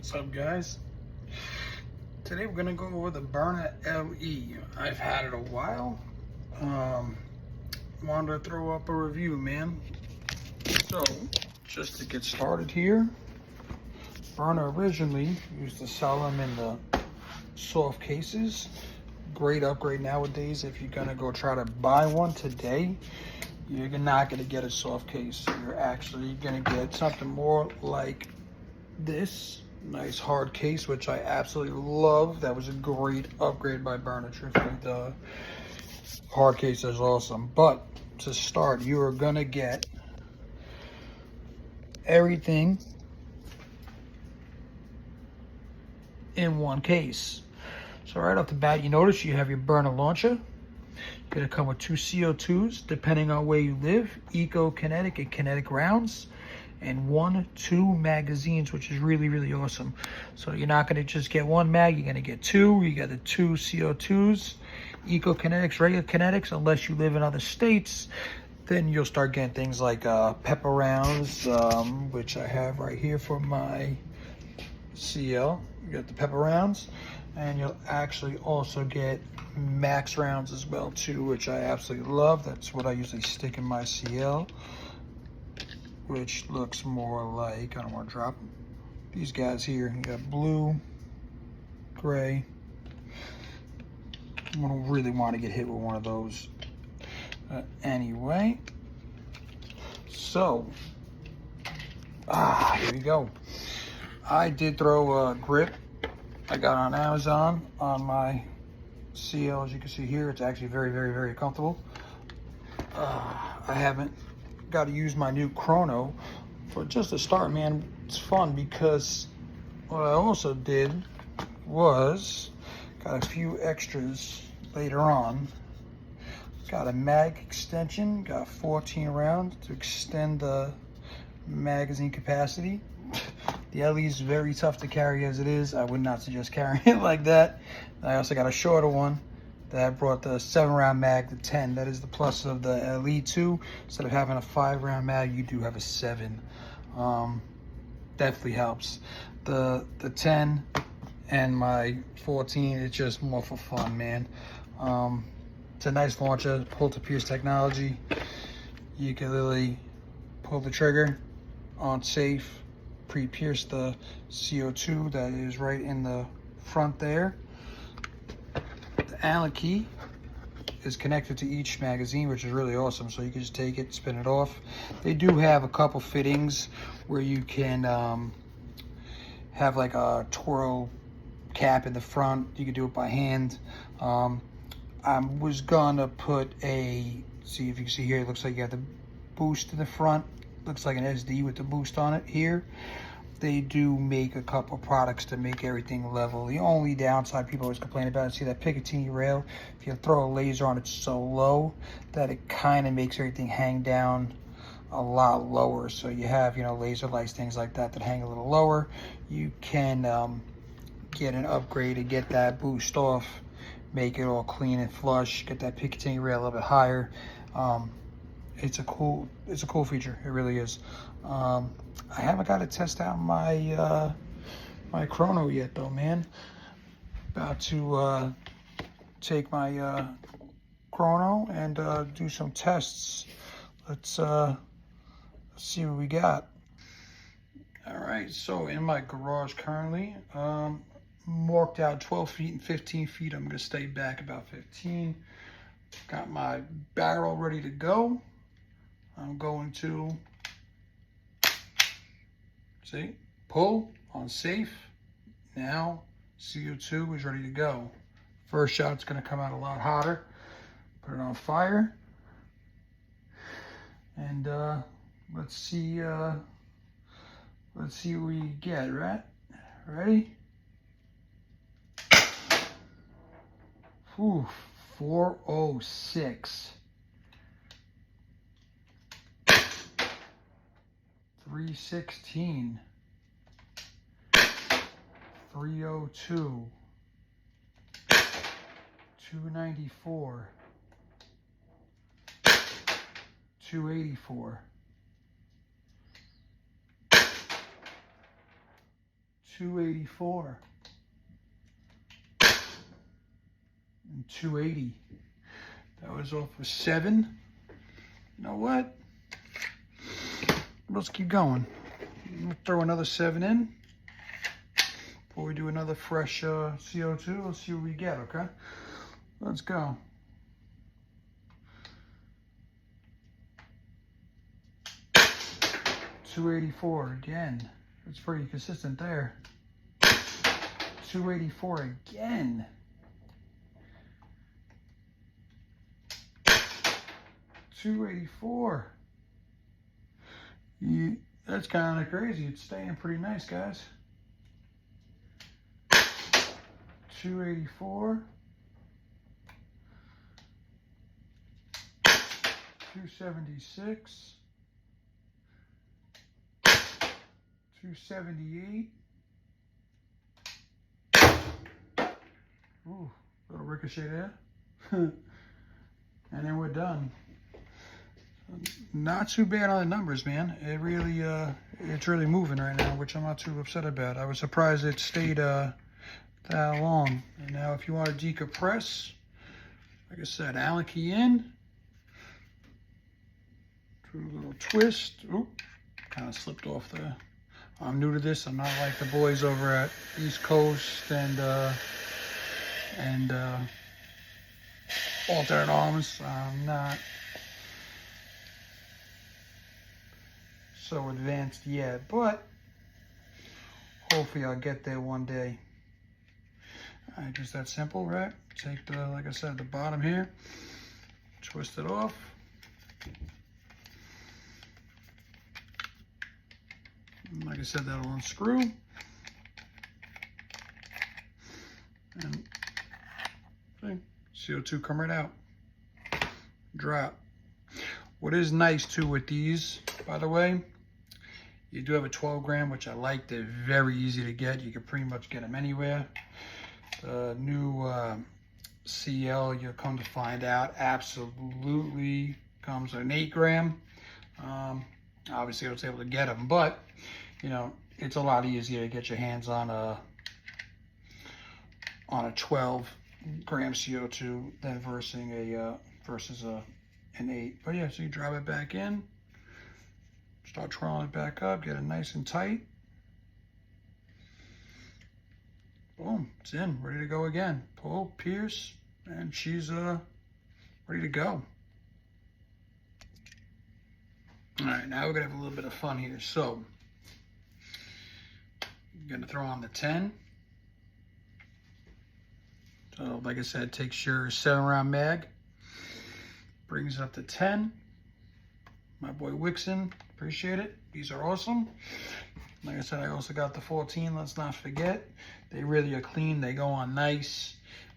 What's up, guys? Today we're gonna go over the Byrna LE. I've had it a while. Wanted to throw up a review, man. So, just to get started here, Byrna originally used to sell them in the soft cases. Great upgrade nowadays. If you're gonna go try to buy one today, you're not gonna get a soft case. You're actually gonna get something more like this. Nice hard case, which I absolutely love. That was a great upgrade by Byrna. Truthfully, the hard case is awesome. But to start, you are gonna get everything in one case. So right off the bat, you notice you have your Byrna launcher. It's gonna come with 2 CO2s, depending on where you live, Eco, Kinetic, and Kinetic rounds, and 1-2 magazines, which is really awesome. So you're not gonna just get one mag, you're gonna get 2. You got the 2 CO2s, Eco Kinetics, regular Kinetics, unless you live in other states. Then you'll start getting things like pepper rounds, which I have right here for my CL. You got the pepper rounds, and you'll actually also get max rounds as well too, which I absolutely love. That's what I usually stick in my CL, which looks more like, I don't want to drop them, these guys here. You got blue, gray. I don't really want to get hit with one of those. Anyway, so here we go. I did throw a grip I got on Amazon on my CL. As you can see here, it's actually very comfortable. I haven't got to use my new chrono for just a start, man. It's fun because what I also did was got a few extras later on. Got a mag extension, got 14 rounds to extend the magazine capacity. The LE is very tough to carry as it is. I would not suggest carrying it like that. I also got a shorter one that brought the 7-round mag to 10. That is the plus of the LE2. Instead of having a 5-round mag, you do have a 7. Definitely helps. The 10 and my 14, it's just more for fun, man. It's a nice launcher, pull to pierce technology. You can literally pull the trigger on safe, pre-pierce the CO2 that is right in the front there. The Allen key is connected to each magazine, which is really awesome. So you can just take it, spin it off. They do have a couple fittings where you can have like a twirl cap in the front. You can do it by hand. I was gonna put see if you can see here, it looks like you got the boost in the front. Looks like an SD with the boost on it here. They do make a couple products to make everything level. The only downside people always complain about is, see that Picatinny rail? If you throw a laser on it so low that it kind of makes everything hang down a lot lower. So you have, laser lights, things like that hang a little lower. You can get an upgrade to get that boost off, make it all clean and flush, get that Picatinny rail a little bit higher. It's a cool feature. It really is. I haven't got to test out my my chrono yet though, man. About to take my chrono and do some tests. Let's see what we got. All right, so in my garage currently, marked out 12 feet and 15 feet. I'm gonna stay back about 15. Got my barrel ready to go. I'm going to, pull on safe. Now CO2 is ready to go. First shot's gonna come out a lot hotter. Put it on fire. And let's see what we get, right? Ready? Ooh, 406. 316, 302, 294, 284, 284. And 280. That was off for 7. You know what? Let's keep going. We'll throw another 7 in before we do another fresh CO2. Let's see what we get, okay? Let's go. $284 again. It's pretty consistent there. $284 again. $284. That's kind of crazy. It's staying pretty nice, guys. $284. 276. 278. Ooh, little ricochet there. And then we're done. Not too bad on the numbers, man. It really, it's really moving right now, which I'm not too upset about. I was surprised it stayed that long. And now if you want to decompress, like I said, Allen key in. Do a little twist. Oop, kind of slipped off there. I'm new to this. I'm not like the boys over at East Coast and alternate arms. I'm not so advanced yet, but hopefully I'll get there one day. All right, just that simple, right? Take the, like I said, the bottom here, twist it off. Like I said, that'll unscrew. And see, CO2 come right out. Drop. What is nice too with these, by the way, you do have a 12 gram, which I like. They're very easy to get. You can pretty much get them anywhere. The new CL, you'll come to find out, absolutely comes an 8 gram. Obviously I was able to get them, but you know, it's a lot easier to get your hands on a 12 gram CO2 than versus an 8. But yeah, so you drop it back in, start twirling it back up, get it nice and tight. Boom, it's in, ready to go again. Pull, pierce, and she's ready to go. All right, now we're gonna have a little bit of fun here. So, I'm gonna throw on the 10. So, like I said, takes your 7-round mag, brings it up to 10. My boy Wixon, appreciate it. These are awesome. Like I said, I also got the 14. Let's not forget, they really are clean. They go on nice.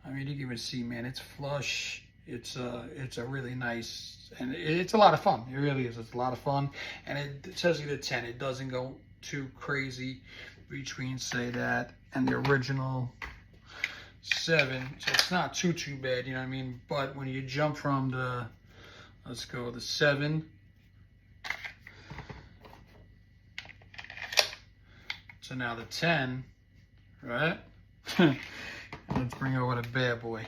I mean, you can even see, man, it's flush. It's a really nice, and it's a lot of fun. It really is. It's a lot of fun, and it says you the 10. It doesn't go too crazy between, say, that and the original 7. So it's not too bad, you know what I mean? But when you jump from the, let's go the 7 to now the 10, right? Let's bring over the bad boy.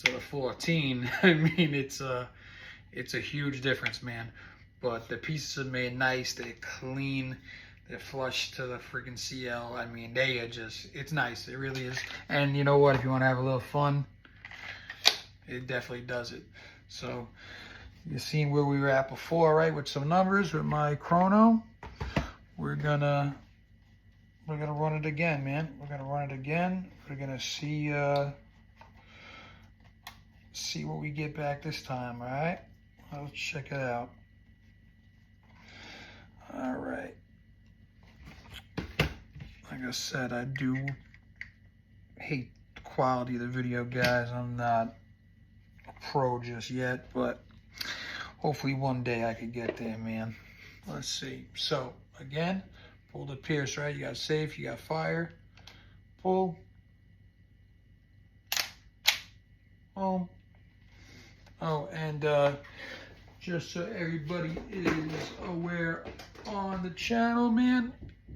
To the 14, I mean, it's a huge difference, man. But the pieces are made nice, they're clean, they're flush to the freaking CL. I mean, they are just, it's nice, it really is. And you know what, if you want to have a little fun, it definitely does it. So, you've seen where we were at before, right, with some numbers, with my chrono. We're gonna run it again, man. We're gonna run it again. We're gonna see what we get back this time, all right? Let's check it out. All right. Like I said, I do hate the quality of the video, guys. I'm not a pro just yet, but hopefully one day I could get there, man. Let's see. So, again, pull the pierce, right? You got safe, you got fire. Pull. Boom. Oh, and just so everybody is aware on the channel, man,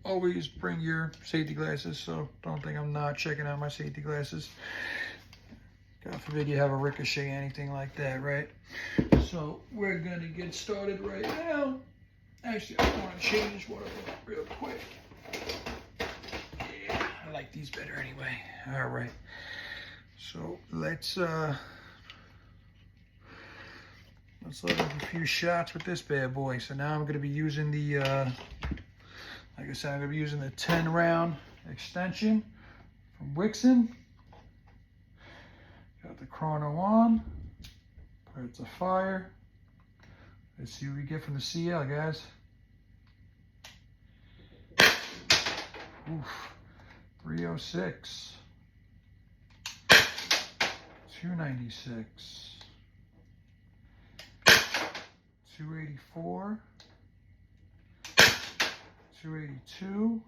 always bring your safety glasses, so don't think I'm not checking out my safety glasses. God forbid you have a ricochet, anything like that, right? So we're gonna get started right now. Actually, I want to change one of them real quick. Yeah, I like these better anyway. All right. So let's let up a few shots with this bad boy. So now I'm gonna be using the like I said, I'm gonna be using the 10 round extension from Wixon. Got the chrono on, put it to fire. Let's see what we get from the CL, guys. Oof, 306, 296, 284, 282,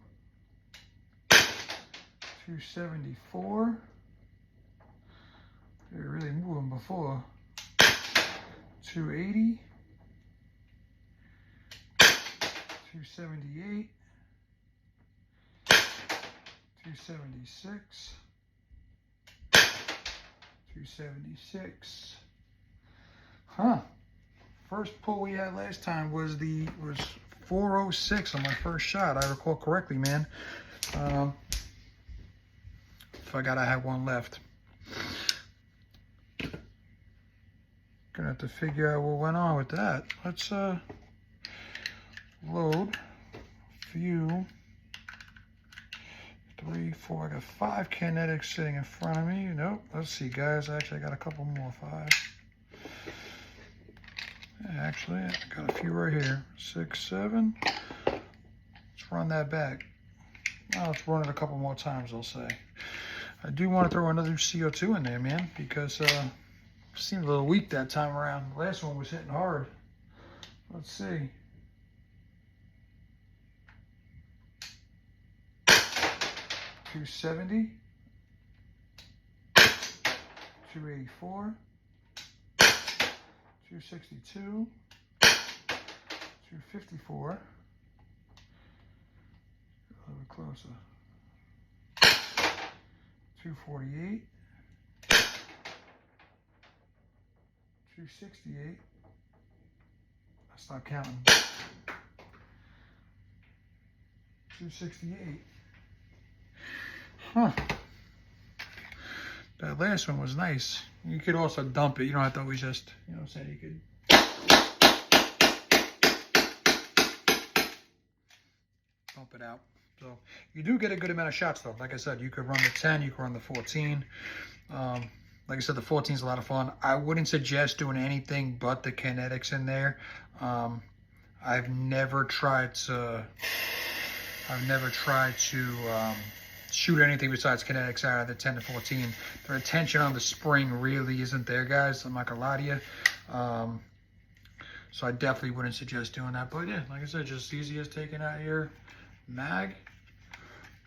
274. They were really moving before. 280, 278, 276, 276. Huh. First pull we had last time was 406 on my first shot. I recall correctly, man. Forgot I had one left. Gonna have to figure out what went on with that. Let's load a few. 3, 4. I got 5 kinetics sitting in front of me. Nope. Let's see, guys. Actually, I got a couple more. 5. Actually, I got a few right here. 6, 7. Let's run that back. Now let's run it a couple more times, I'll say. I do want to throw another CO2 in there, man, because it seemed a little weak that time around. The last one was hitting hard. Let's see. 270, 284, 262, 254, a little bit closer, 248, 268, I stopped counting, 268. Huh. That last one was nice. You could also dump it. You don't have to always just, you know what I'm saying, you could. Dump it out. So you do get a good amount of shots though. Like I said, you could run the 10, you could run the 14. Like I said, the 14 is a lot of fun. I wouldn't suggest doing anything but the kinetics in there. I've never tried to shoot anything besides kinetics out of the 10 to 14. The retention on the spring really isn't there, guys. I'm not gonna lie to you. So I definitely wouldn't suggest doing that. But yeah, like I said, just easy as taking out your mag,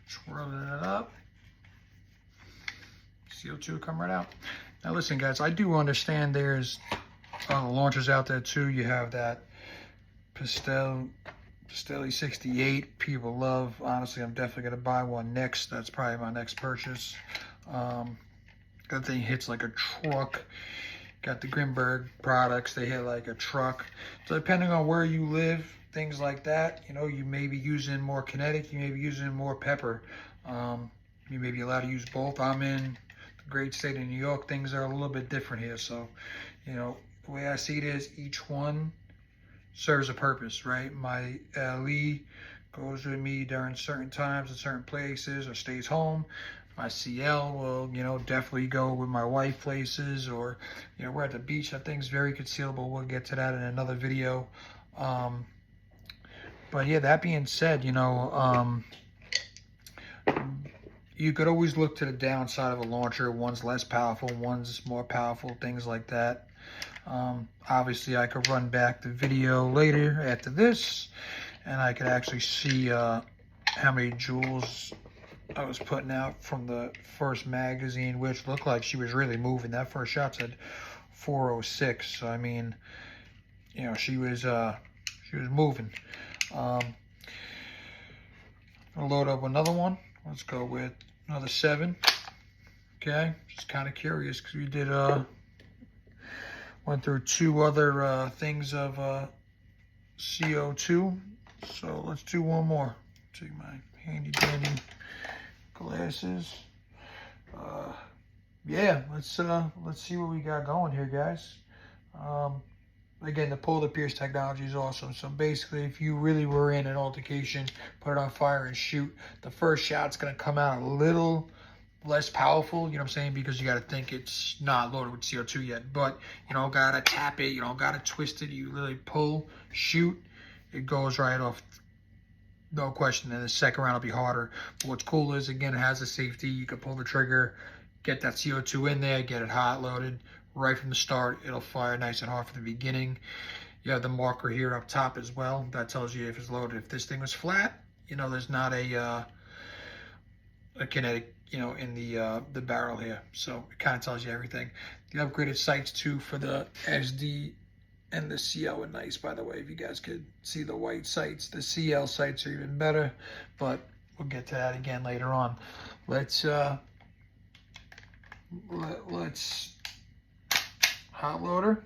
twirling it up. CO2 come right out. Now listen, guys, I do understand there's launchers out there too. You have that Pastelli 68 people love. Honestly, I'm definitely gonna buy one next. That's probably my next purchase. That thing hits like a truck. Got the Grimberg products, they hit like a truck. So depending on where you live, things like that, you know, you may be using more kinetic, you may be using more pepper. You may be allowed to use both. I'm in the great state of New York. Things are a little bit different here. So, you know, the way I see it is each one serves a purpose, right? My LE goes with me during certain times in certain places or stays home. My CL will, you know, definitely go with my wife places, or, you know, we're at the beach. That thing's very concealable. We'll get to that in another video. But yeah, that being said, you know, you could always look to the downside of a launcher. One's less powerful, one's more powerful, things like that. Obviously, I could run back the video later after this, and I could actually see how many joules I was putting out from the first magazine, which looked like she was really moving. That first shot said 406. So I mean, you know, she was moving. I'll load up another one. Let's go with another 7. Okay, just kind of curious because we did went through 2 other things of CO2. So let's do one more. Take my handy dandy glasses. Yeah, let's see what we got going here, guys. Again, the pull to pierce technology is awesome. So basically, if you really were in an altercation, put it on fire and shoot, the first shot's gonna come out a little less powerful, you know what I'm saying? Because you gotta think it's not loaded with CO2 yet, but you don't gotta tap it, you don't gotta twist it, you literally pull, shoot, it goes right off, no question. And the second round will be harder. But what's cool is, again, it has a safety, you can pull the trigger, get that CO2 in there, get it hot loaded, right from the start, it'll fire nice and hard from the beginning. You have the marker here up top as well, that tells you if it's loaded. If this thing was flat, you know, there's not a kinetic, you know, in the barrel here. So it kind of tells you everything. The upgraded sights too for the SD and the CL are nice, by the way. If you guys could see the white sights, the CL sights are even better, but we'll get to that again later on. Let's hot loader,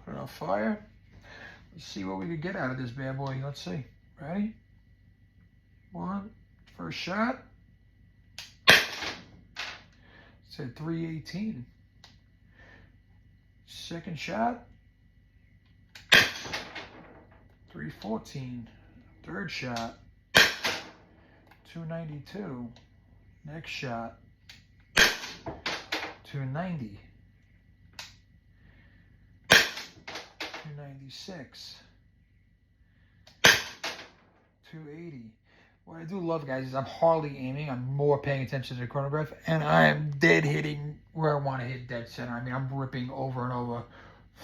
put it on fire. Let's see what we could get out of this bad boy. Let's see. Ready? One. First shot. Said 318. Second shot. 314. Third shot. 292. Next shot. 290. 296. 280. What I do love, guys, is I'm hardly aiming. I'm more paying attention to the chronograph, and I am dead hitting where I want to hit, dead center. I mean, I'm ripping over and over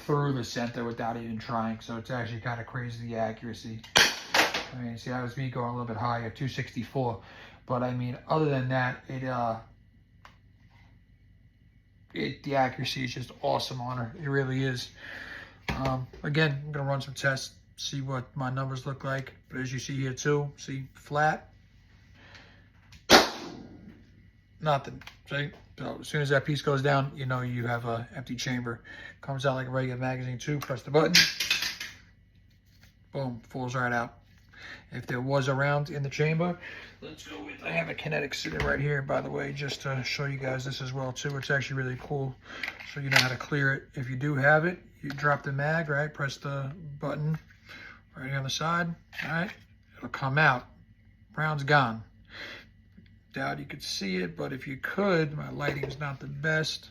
through the center without even trying, so it's actually kind of crazy, the accuracy. I mean, see, that was me going a little bit higher, 264. But, I mean, other than that, the accuracy is just awesome on her. It really is. Again, I'm going to run some tests, see what my numbers look like. But as you see here too, see, flat, nothing. See, so as soon as that piece goes down, you know you have a empty chamber. Comes out like a regular magazine too. Press the button, boom, falls right out. If there was a round in the chamber, let's go with, I have a kinetic sitting right here, by the way, just to show you guys this as well too. It's actually really cool, so you know how to clear it. If you do have it, you drop the mag, right? Press the button right here on the side, all right? It'll come out. Round's gone. Doubt you could see it, but if you could, my lighting's not the best.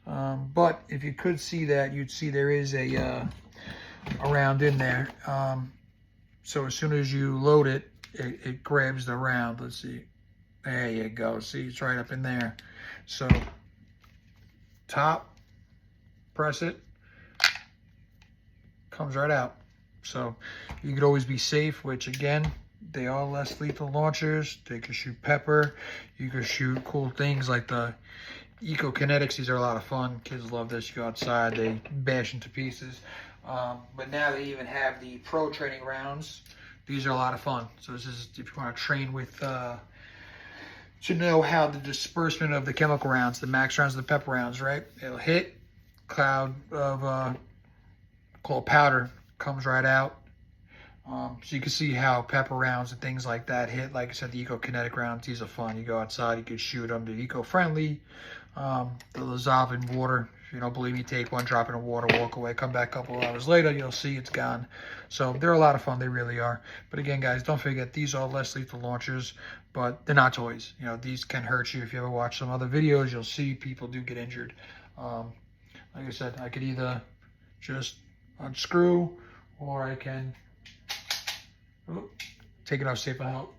But if you could see that, you'd see there is a round in there. So as soon as you load it, it grabs the round. Let's see. There you go. See, it's right up in there. So top, press it, comes right out. So you could always be safe, which again, they are less lethal launchers. They can shoot pepper. You can shoot cool things like the Eco Kinetics. These are a lot of fun. Kids love this. You go outside, they bash into pieces. But now they even have the pro training rounds. These are a lot of fun. So this is if you want to train with, to know how the disbursement of the chemical rounds, the max rounds, the pepper rounds, right? It'll hit, cloud of called powder comes right out. So you can see how pepper rounds and things like that hit. Like I said, the Eco Kinetic rounds, these are fun. You go outside, you can shoot them. They're eco-friendly. They'll dissolve in water. If you don't believe me, take one, drop it in water, walk away, come back a couple of hours later, you'll see it's gone. So they're a lot of fun, they really are. But again, guys, don't forget, these are less lethal launchers, but they're not toys. You know, these can hurt you. If you ever watch some other videos, you'll see people do get injured. Like I said, I could either just unscrew, or I can take it off safe and help.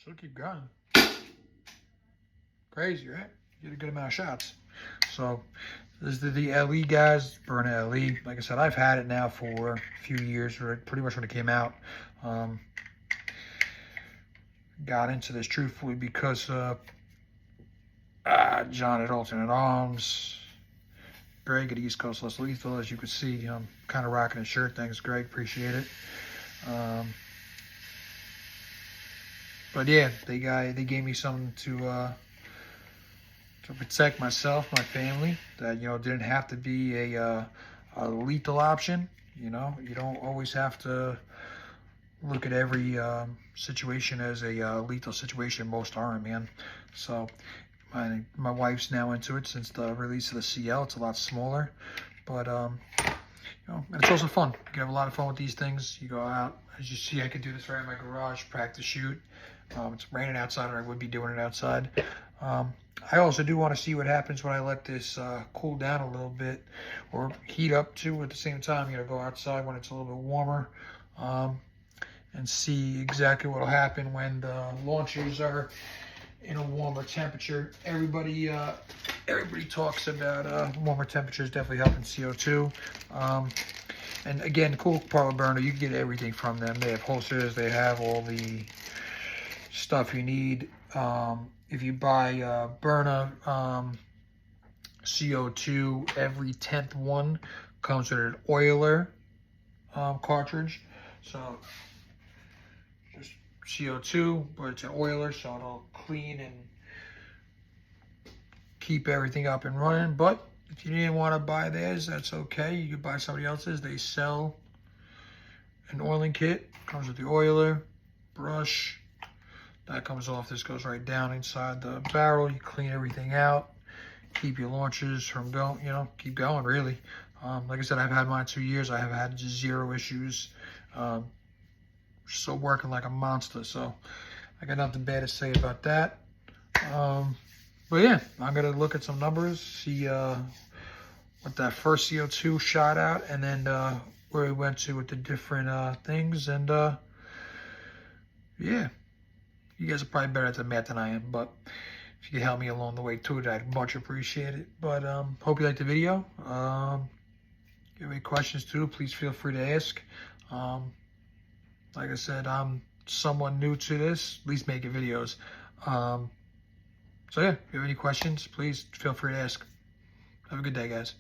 So keep going. Crazy, right? Get a good amount of shots. So this is the LE, guys. Byrna LE. Like I said, I've had it now for a few years, pretty much when it came out. Got into this truthfully because John at Alternate Arms. Greg at East Coast Less Lethal. As you can see, I'm kind of rocking a shirt. Thanks, Greg. Appreciate it. But yeah, they gave me something to protect myself, my family. That, you know, didn't have to be a lethal option. You know, you don't always have to look at every situation as a lethal situation. Most aren't, man. So my wife's now into it since the release of the CL. It's a lot smaller, but you know, and it's also fun. You can have a lot of fun with these things. You go out, as you see, I could do this right in my garage, practice shoot. It's raining outside, or I would be doing it outside. I also do want to see what happens when I let this cool down a little bit, or heat up too at the same time. You know, go outside when it's a little bit warmer, and see exactly what will happen when the launchers are in a warmer temperature. Everybody talks about warmer temperatures definitely helping CO2. And again, the cool part with Byrna, you can get everything from them. They have holsters, they have all the stuff you need. If you buy Byrna CO2, every 10th one comes with an oiler cartridge. So just CO2, but it's an oiler, so it'll clean and keep everything up and running. But if you didn't want to buy theirs, that's okay. You could buy somebody else's. They sell an oiling kit. Comes with the oiler, brush. That comes off. This goes right down inside the barrel. You clean everything out. Keep your launchers from going, you know, keep going, really. Like I said, I've had mine 2 years. I have had 0 issues. Still working like a monster. So I got nothing bad to say about that. But yeah, I'm going to look at some numbers, see what that first CO2 shot out, and then where we went to with the different things. And yeah, you guys are probably better at the math than I am, but if you could help me along the way to it, I'd much appreciate it. But hope you liked the video. If you have any questions too, please feel free to ask. Like I said, I'm someone new to this, at least making videos. So yeah, if you have any questions, please feel free to ask. Have a good day, guys.